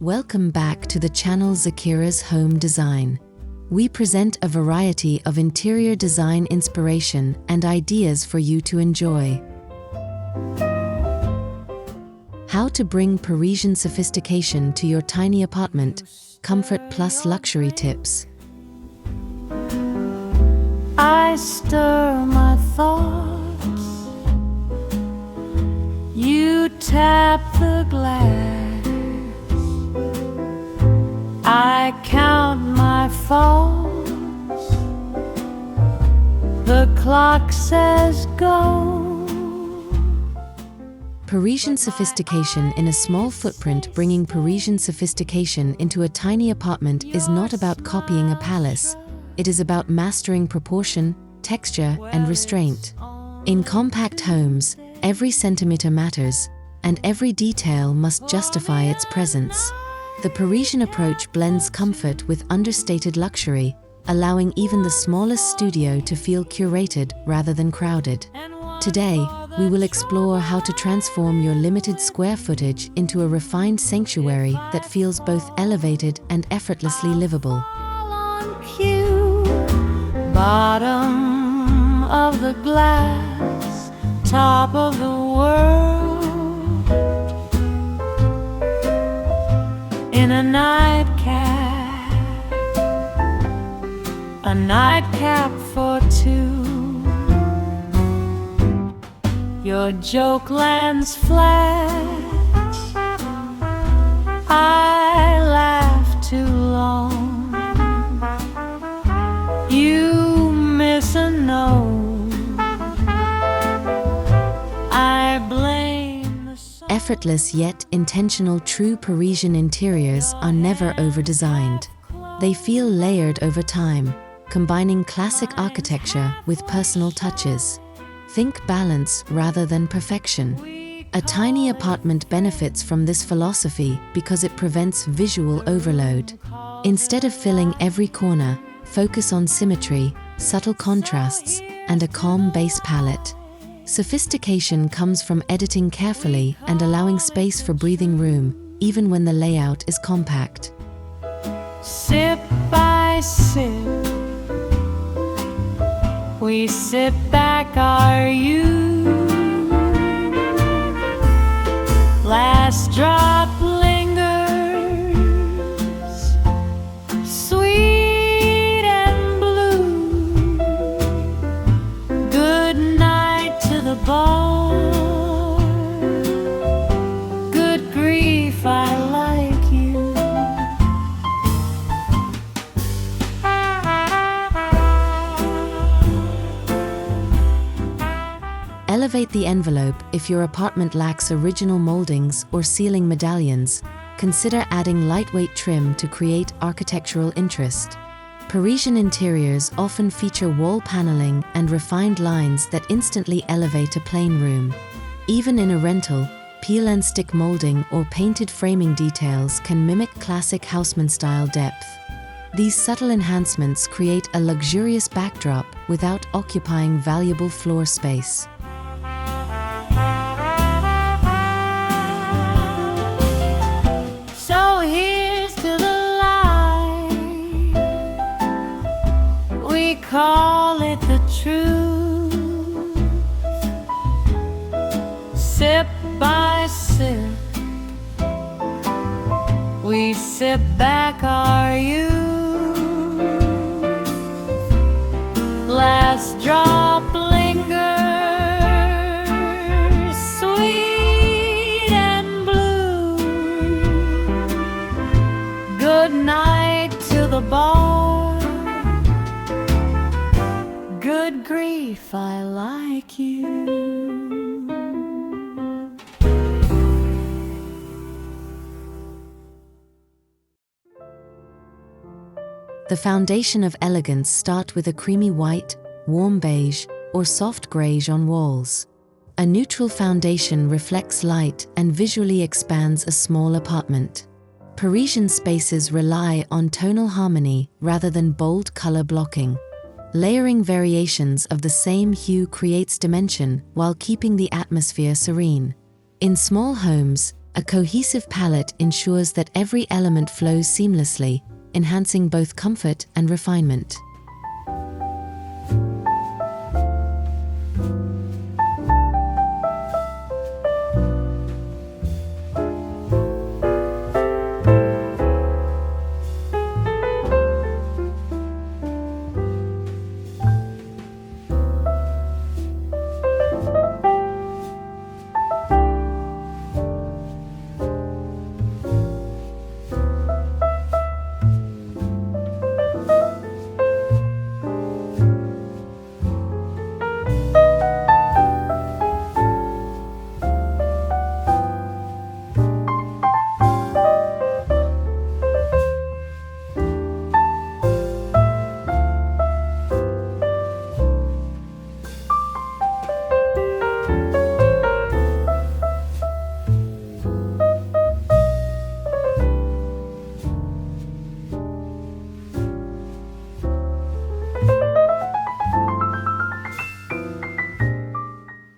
Welcome back to the channel Zakira's Home Design. We present a variety of interior design inspiration and ideas for you to enjoy. How to bring Parisian sophistication to your tiny apartment, comfort plus luxury tips. I stir my thoughts, you tap the glass, I count my faults, the clock says go. Parisian sophistication in a small footprint. Bringing Parisian sophistication into a tiny apartment is not about copying a palace. It is about mastering proportion, texture, and restraint. In compact homes, every centimeter matters, and every detail must justify its presence. The Parisian approach blends comfort with understated luxury, allowing even the smallest studio to feel curated rather than crowded. Today, we will explore how to transform your limited square footage into a refined sanctuary that feels both elevated and effortlessly livable. Bottom of the glass, top of the world, in a nightcap for two. Your joke lands flat, I laugh too long, you miss a note, I blame the sun. Effortless yet intentional. True Parisian interiors are never over-designed. They feel layered over time, combining classic architecture with personal touches. Think balance rather than perfection. A tiny apartment benefits from this philosophy because it prevents visual overload. Instead of filling every corner, focus on symmetry, subtle contrasts, and a calm base palette. Sophistication comes from editing carefully and allowing space for breathing room, even when the layout is compact. Sip by sip, we sit back our youth. Last drop lingers, sweet and blue. Good night to the bar. Good grief, I like you. Elevate the envelope. If your apartment lacks original moldings or ceiling medallions, consider adding lightweight trim to create architectural interest. Parisian interiors often feature wall paneling and refined lines that instantly elevate a plain room. Even in a rental, peel and stick molding or painted framing details can mimic classic houseman-style depth. These subtle enhancements create a luxurious backdrop without occupying valuable floor space. So here's to the light, we call it the truth. Sip by sip, we sip back our youth. Last drop lingers, sweet and blue. Good night to the bar. Good grief, I like you. The foundation of elegance starts with a creamy white, warm beige, or soft greige on walls. A neutral foundation reflects light and visually expands a small apartment. Parisian spaces rely on tonal harmony rather than bold color blocking. Layering variations of the same hue creates dimension while keeping the atmosphere serene. In small homes, A cohesive palette ensures that every element flows seamlessly, enhancing both comfort and refinement.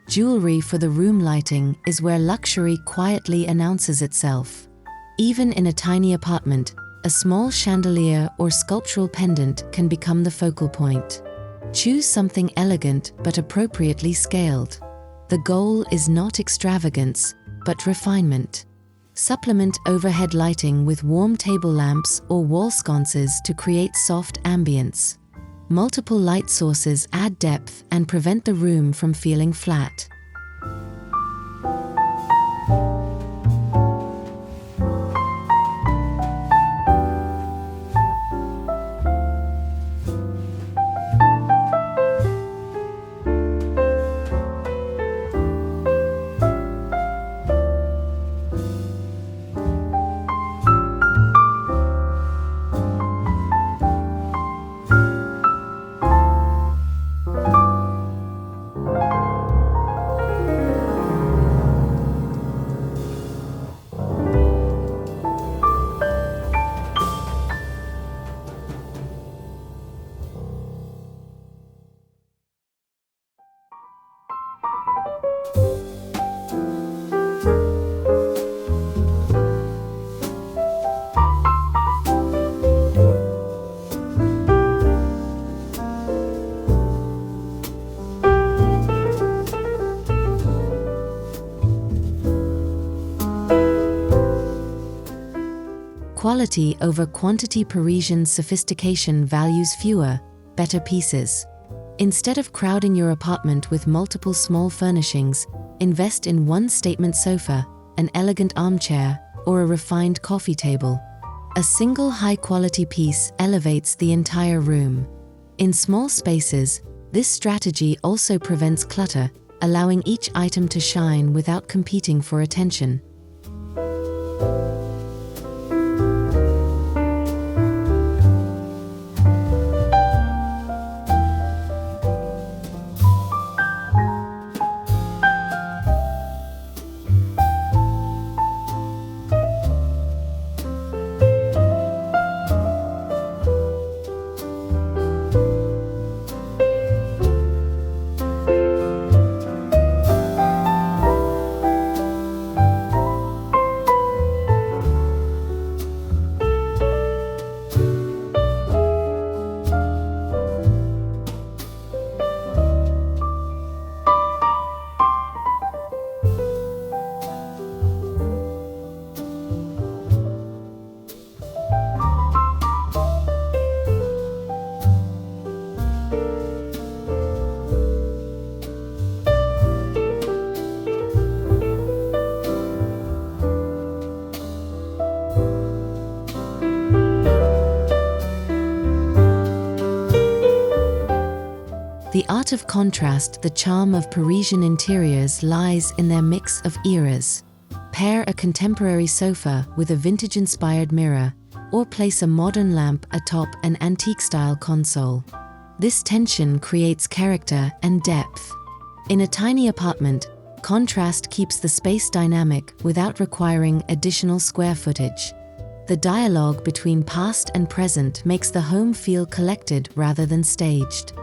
Jewelry for the room lighting is where luxury quietly announces itself. Even in a tiny apartment, a small chandelier or sculptural pendant can become the focal point. Choose something elegant but appropriately scaled. The goal is not extravagance, but refinement. Supplement overhead lighting with warm table lamps or wall sconces to create soft ambience. Multiple light sources add depth and prevent the room from feeling flat. Quality over quantity. Parisian Sophistication values fewer, better pieces. Instead of crowding your apartment with multiple small furnishings, invest in one statement sofa, an elegant armchair, or a refined coffee table. A single high-quality piece elevates the entire room. In small spaces, this strategy also prevents clutter, allowing each item to shine without competing for attention. The art of contrast. The charm of Parisian interiors lies in their mix of eras. Pair a contemporary sofa with a vintage-inspired mirror, or place a modern lamp atop an antique-style console. This tension creates character and depth. In a tiny apartment, contrast keeps the space dynamic without requiring additional square footage. The dialogue between past and present makes the home feel collected rather than staged.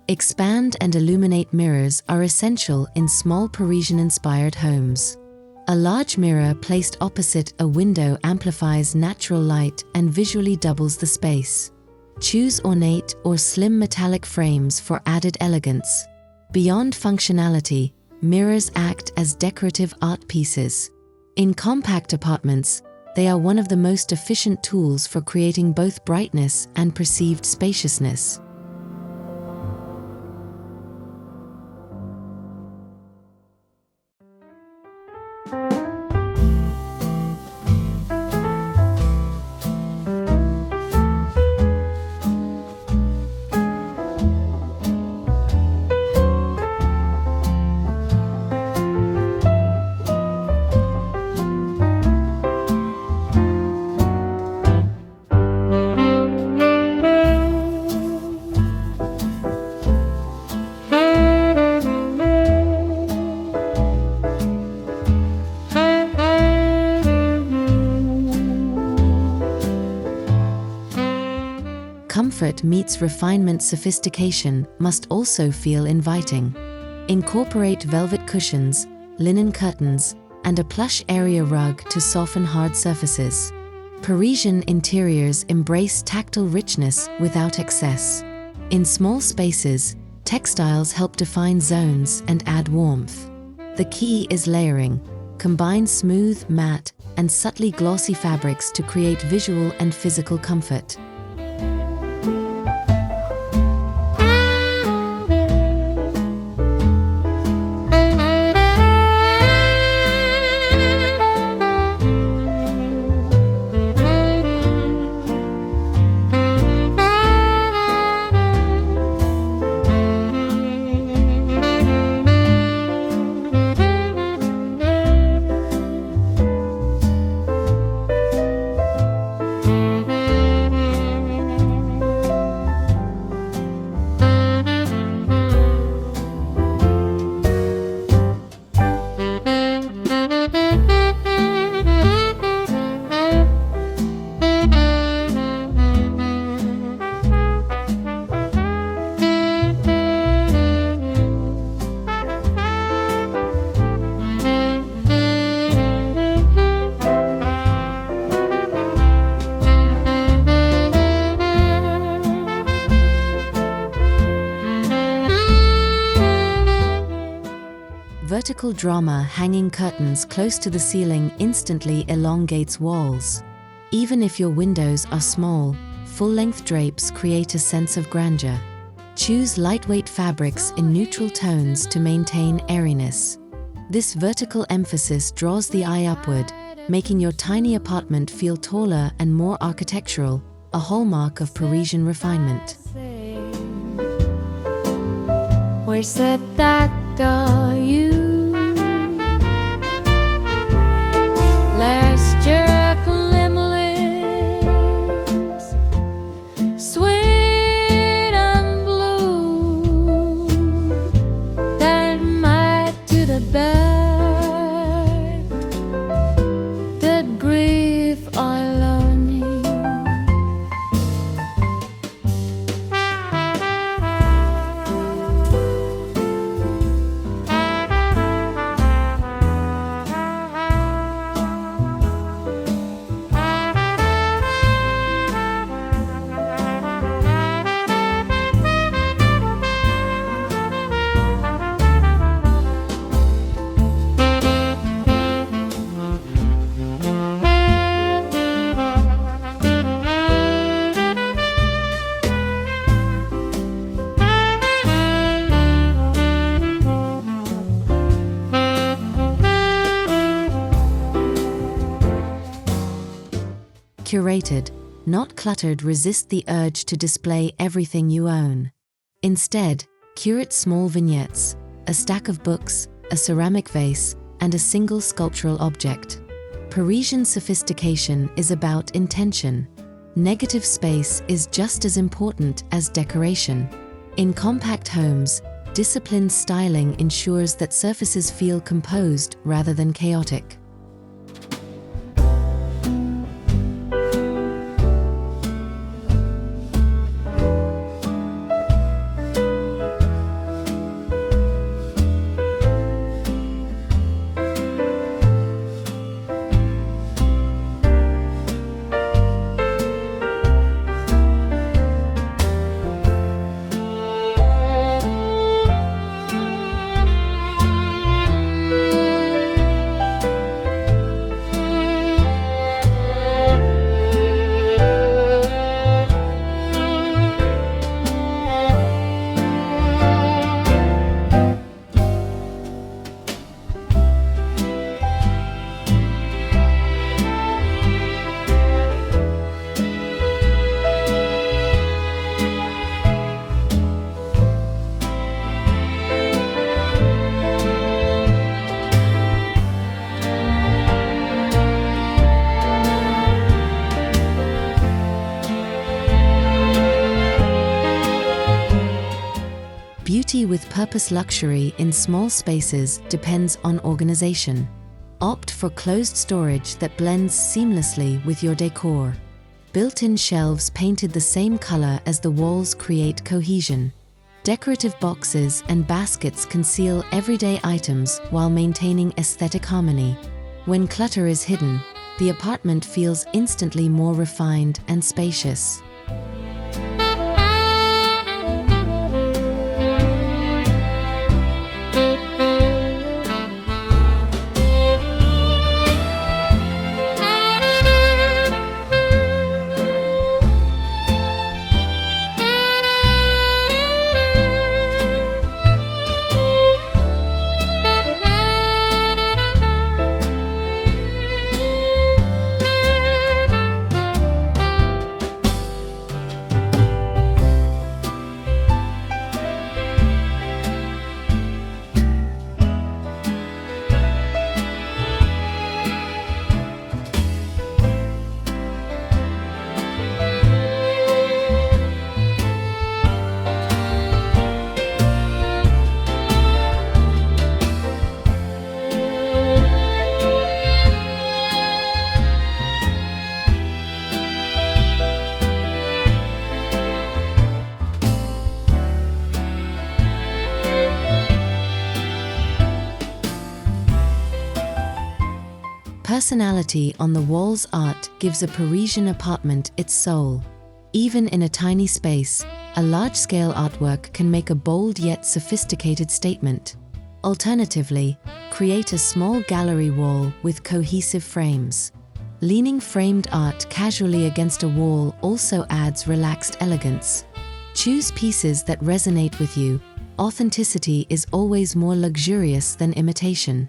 Expand and illuminate mirrors are essential in small Parisian-inspired homes. A large mirror placed opposite a window amplifies natural light and visually doubles the space. Choose ornate or slim metallic frames for added elegance. Beyond functionality, mirrors act as decorative art pieces. In compact apartments, they are one of the most efficient tools for creating both brightness and perceived spaciousness. Comfort meets refinement. Sophistication must also feel inviting. Incorporate velvet cushions, linen curtains, and a plush area rug to soften hard surfaces. Parisian interiors embrace tactile richness without excess. In small spaces, textiles help define zones and add warmth. The key is layering. Combine smooth, matte, and subtly glossy fabrics to create visual and physical comfort. Vertical drama. Hanging curtains close to the ceiling instantly elongates walls. Even if your windows are small, full-length drapes create a sense of grandeur. Choose lightweight fabrics in neutral tones to maintain airiness. This vertical emphasis draws the eye upward, making your tiny apartment feel taller and more architectural, a hallmark of Parisian refinement. Where's that tactile you? Last year lips, sweet and blue, that might to the back, that grief I learning. Curated, not cluttered. Resist the urge to display everything you own. Instead, curate small vignettes, a stack of books, a ceramic vase, and a single sculptural object. Parisian sophistication is about intention. Negative space is just as important as decoration. In compact homes, disciplined styling ensures that surfaces feel composed rather than chaotic. Beauty with purpose. Luxury in small spaces depends on organization. Opt for closed storage that blends seamlessly with your decor. Built-in shelves painted the same color as the walls create cohesion. Decorative boxes and baskets conceal everyday items while maintaining aesthetic harmony. When clutter is hidden, the apartment feels instantly more refined and spacious. Personality on the walls. Art gives a Parisian apartment its soul. Even in a tiny space, a large-scale artwork can make a bold yet sophisticated statement. Alternatively, create a small gallery wall with cohesive frames. Leaning framed art casually against a wall also adds relaxed elegance. Choose pieces that resonate with you. Authenticity is always more luxurious than imitation.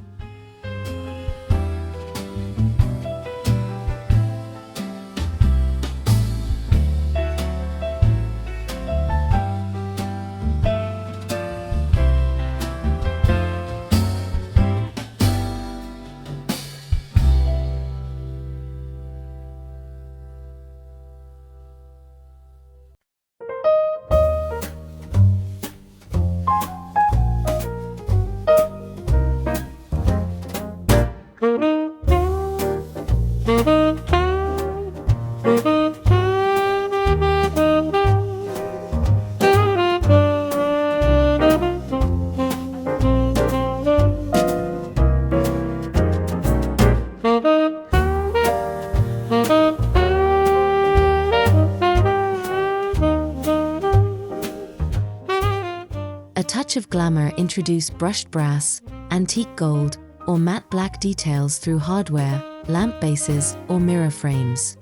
A touch of glamour. Introduce brushed brass, antique gold, or matte black details through hardware, lamp bases, or mirror frames.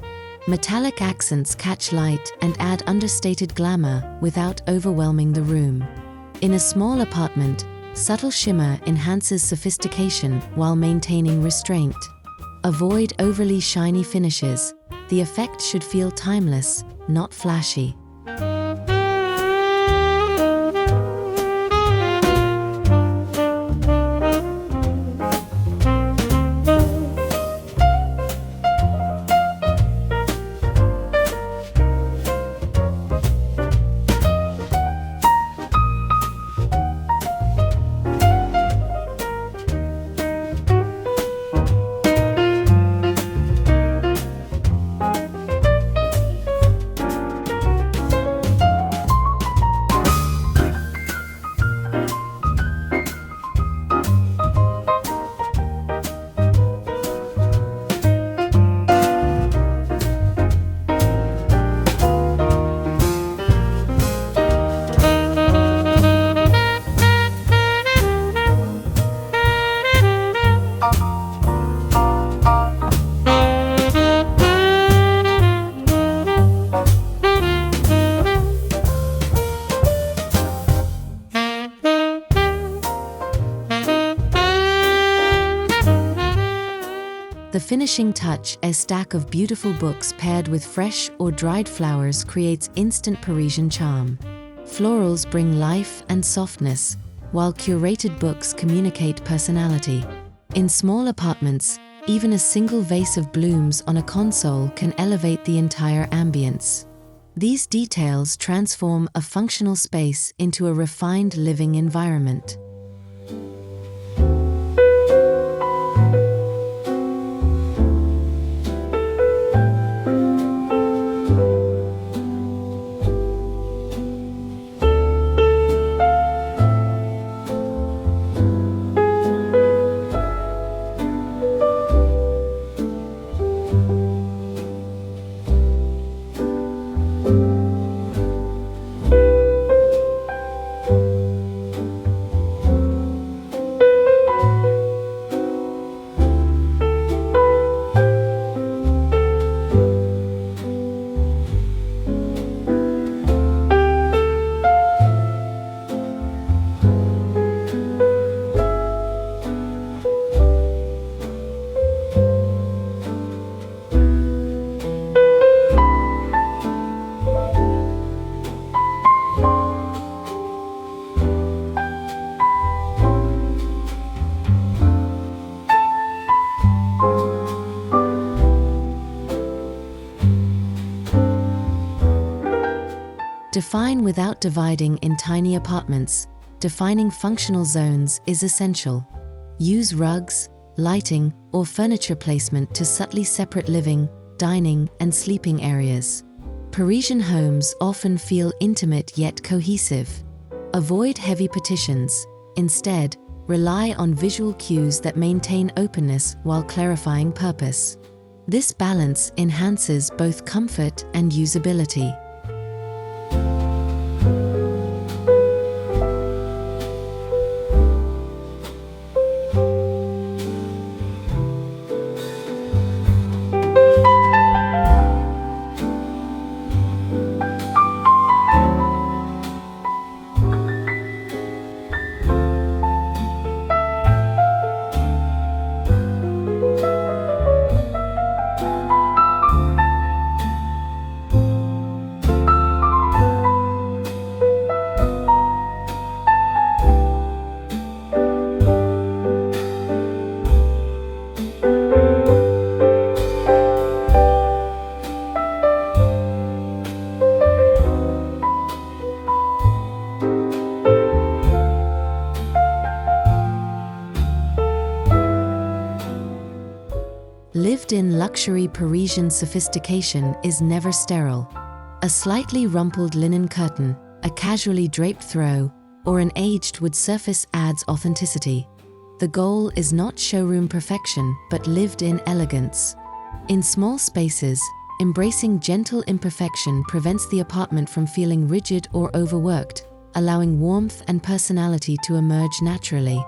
Metallic accents catch light and add understated glamour without overwhelming the room. In a small apartment, subtle shimmer enhances sophistication while maintaining restraint. Avoid overly shiny finishes. The effect should feel timeless, not flashy. The finishing touch, a stack of beautiful books paired with fresh or dried flowers, creates instant Parisian charm. Florals bring life and softness, while curated books communicate personality. In small apartments, even a single vase of blooms on a console can elevate the entire ambience. These details transform a functional space into a refined living environment. Define without dividing in tiny apartments. Defining functional zones is essential. Use rugs, lighting, or furniture placement to subtly separate living, dining, and sleeping areas. Parisian homes often feel intimate yet cohesive. Avoid heavy partitions. Instead, rely on visual cues that maintain openness while clarifying purpose. This balance enhances both comfort and usability. Lived-in luxury Parisian sophistication is never sterile. A slightly rumpled linen curtain, a casually draped throw, or an aged wood surface adds authenticity. The goal is not showroom perfection, but lived-in elegance. In small spaces, embracing gentle imperfection prevents the apartment from feeling rigid or overworked, allowing warmth and personality to emerge naturally.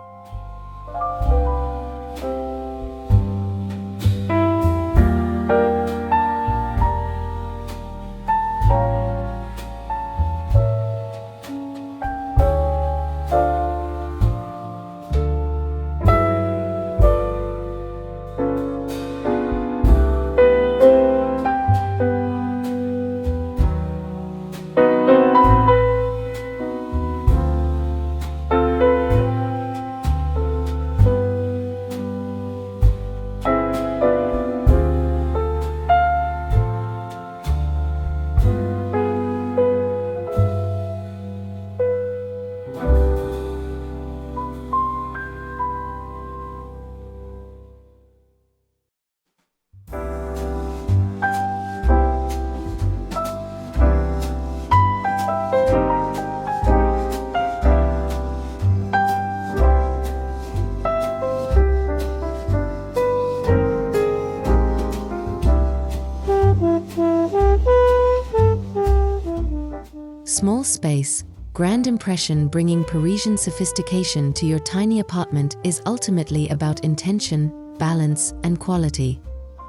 Small space, grand impression. Bringing Parisian sophistication to your tiny apartment is ultimately about intention, balance, and quality.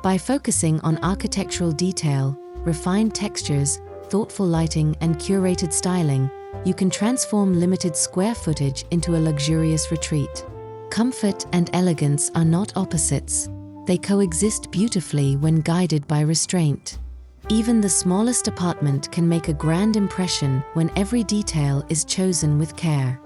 By focusing on architectural detail, refined textures, thoughtful lighting, and curated styling, you can transform limited square footage into a luxurious retreat. Comfort and elegance are not opposites. They coexist beautifully when guided by restraint. Even the smallest apartment can make a grand impression when every detail is chosen with care.